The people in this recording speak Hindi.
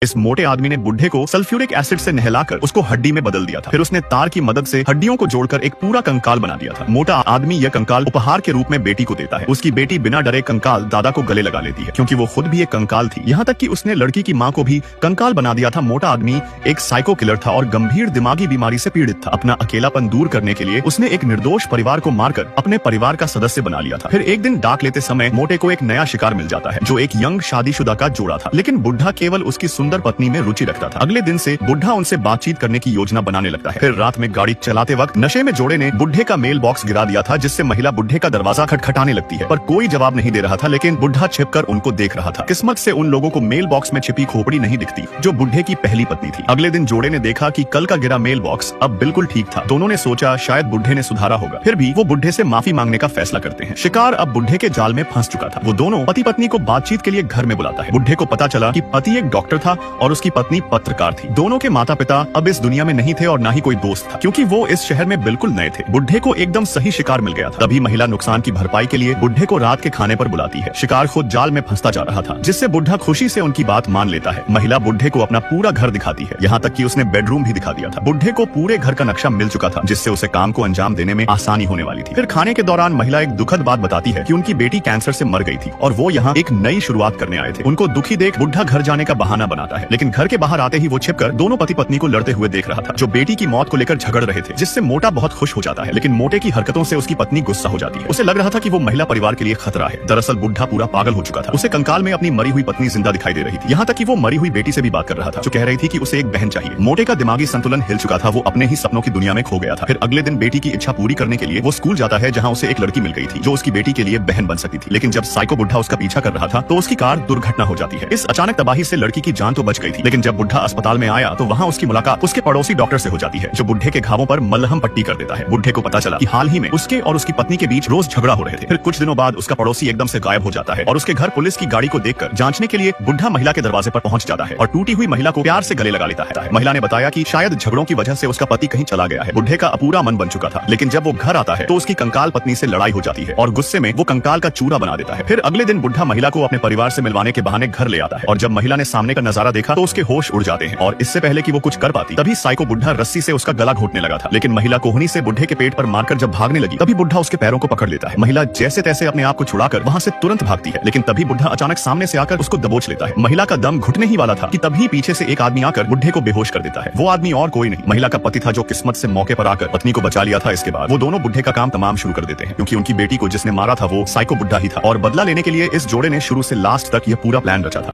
इस मोटे आदमी ने बुढ़े को सल्फ्यूरिक एसिड से नहलाकर उसको हड्डी में बदल दिया था। फिर उसने तार की मदद से हड्डियों को जोड़कर एक पूरा कंकाल बना दिया था। मोटा आदमी यह कंकाल उपहार के रूप में बेटी को देता है। उसकी बेटी बिना डरे कंकाल दादा को गले लगा लेती है, क्योंकि वो खुद भी एक कंकाल थी। यहाँ तक कि उसने लड़की की माँ को भी कंकाल बना दिया था। मोटा आदमी एक साइको किलर था और गंभीर दिमागी बीमारी से पीड़ित था। अपना अकेलापन दूर करने के लिए उसने एक निर्दोष परिवार को मारकर अपने परिवार का सदस्य बना लिया था। फिर एक दिन डाक लेते समय मोटे को एक नया शिकार मिल जाता है, जो एक यंग शादीशुदा का जोड़ा था। लेकिन बुढ़ा केवल उसकी सुंदर पत्नी में रुचि रखता था। अगले दिन से बुढ़ा उनसे बातचीत करने की योजना बनाने लगता है। फिर रात में गाड़ी चलाते वक्त नशे में जोड़े ने बुढ़े का मेल बॉक्स गिरा दिया था, जिससे महिला बुढ़े का दरवाजा खटखटाने लगती है, पर कोई जवाब नहीं दे रहा था। लेकिन बुढ़ा छिपकर उनको देख रहा था। किस्मत से उन लोगों को मेल बॉक्स में छिपी खोपड़ी नहीं दिखती, जो बुढ़े की पहली पत्नी थी। अगले दिन जोड़े ने देखा कि कल का गिरा मेल बॉक्स अब बिल्कुल ठीक था। दोनों ने सोचा शायद बुढ़े ने सुधारा होगा। फिर भी वो बुढ़े से माफी मांगने का फैसला करते हैं। शिकार अब बुढ़े के जाल में फंस चुका था। वो दोनों पति पत्नी को बातचीत के लिए घर में बुलाता है। बुढ़े को पता चला कि पति एक डॉक्टर था और उसकी पत्नी पत्रकार थी। दोनों के माता पिता अब इस दुनिया में नहीं थे और ना ही कोई दोस्त था, क्योंकि वो इस शहर में बिल्कुल नए थे। बुढ़े को एकदम सही शिकार मिल गया था। तभी महिला नुकसान की भरपाई के लिए बुढ़े को रात के खाने पर बुलाती है। शिकार खुद जाल में फंसता जा रहा था, जिससे बुढ़ा खुशी से उनकी बात मान लेता है। महिला बुढ़े को अपना पूरा घर दिखाती है, यहाँ तक कि उसने बेडरूम भी दिखा दिया था। बुढ़े को पूरे घर का नक्शा मिल चुका था, जिससे उसे काम को अंजाम देने में आसानी होने वाली थी। फिर खाने के दौरान महिला एक दुखद बात बताती है कि उनकी बेटी कैंसर से मर गई थी और वो यहाँ एक नई शुरुआत करने आए थे। उनको दुखी देख बुढ़ा घर जाने का बहाना बनाता है, लेकिन घर के बाहर आते ही वो छिपकर दोनों पति पत्नी को लड़ते हुए देख रहा था, जो बेटी की मौत को लेकर झगड़ रहे थे, जिससे मोटा बहुत खुश हो जाता है। लेकिन मोटे की हरकतों से उसकी पत्नी गुस्सा हो जाती है। उसे लग रहा था कि वो महिला परिवार के लिए खतरा है। दरअसल बुढ़ा पूरा पागल हो चुका था। उसे कंकाल में अपनी मरी हुई पत्नी जिंदा दिखाई दे रही थी। यहाँ तक कि वो मरी हुई बेटी से भी बात कर रहा था, जो कह रही थी कि उसे एक बहन चाहिए। मोटे का दिमागी संतुलन हिल चुका था। वो अपने ही सपनों की दुनिया में खो गया था। फिर अगले दिन बेटी की इच्छा पूरी करने के लिए वो स्कूल जाता है, जहाँ उसे एक लड़की मिल गई थी, जो उसकी बेटी के लिए बहन बन सकती थी। लेकिन जब साइको बुढ़ा उसका पीछा कर रहा था, तो उसकी कार दुर्घटना हो जाती है। इस अचानक तबाही से लड़की की जान तो बच गई थी, लेकिन जब बुढ़ा अस्पताल में आया तो वहाँ उसकी मुलाकात उसके पड़ोसी डॉक्टर से हो जाती है, जो बुढ़े के घावों पर मलहम पट्टी कर देता है। बुढ़े को पता चला कि हाल ही में उसके और उसकी पत्नी के बीच रोज झगड़ा हो रहे थे। फिर कुछ दिनों बाद उसका पड़ोसी एकदम से गायब हो जाता है और उसके घर पुलिस की गाड़ी को देखकर जांचने के लिए बुढ़ा महिला के दरवाजे पर पहुंच जाता है और टूटी हुई महिला को प्यार से गले लगा लेता है। महिला ने बताया कि शायद झगड़ों की वजह से उसका पति कहीं चला गया है। बुढ़े का अपूरा मन बन चुका था, लेकिन जब वो घर आता है तो उसकी कंकाल पत्नी से लड़ाई हो जाती है और गुस्से में वो कंकाल का चूरा बना देता है। फिर अगले दिन बुढ़ा महिला को अपने परिवार से मिलवाने के बहाने घर ले आता है और जब महिला ने सामने का नजारा देखा तो उसके होश उड़ जाते हैं और इससे पहले कि वो कुछ कर पाती, तभी साइको बुढ़ा रस्सी से उसका गला घोटने लगा था। लेकिन महिला कोहनी से बुढ़े के पेट पर मारकर जब भागने लगी, तभी बुढ़ा उसके पैरों को पकड़ लेता है। महिला जैसे तैसे अपने आप को छुड़ाकर वहां से तुरंत भागती है, लेकिन तभी बुढ़ा अचानक सामने से आकर उसको दबोच लेता है। महिला का दम घुटने ही वाला था कि तभी पीछे से एक आदमी आकर बुढ़े को बेहोश कर देता है। वो आदमी और कोई नहीं, महिला का पति था, जो किस्मत से मौके पर आकर पत्नी को बचा लिया था। इसके बाद वो दोनों बुढ़े का काम तमाम शुरू कर देते हैं, क्योंकि उनकी बेटी को जिसने मारा था वो साइको बुढ़ा ही था और बदला लेने के लिए इस जोड़े ने शुरू से लास्ट तक यह पूरा प्लान रचा था।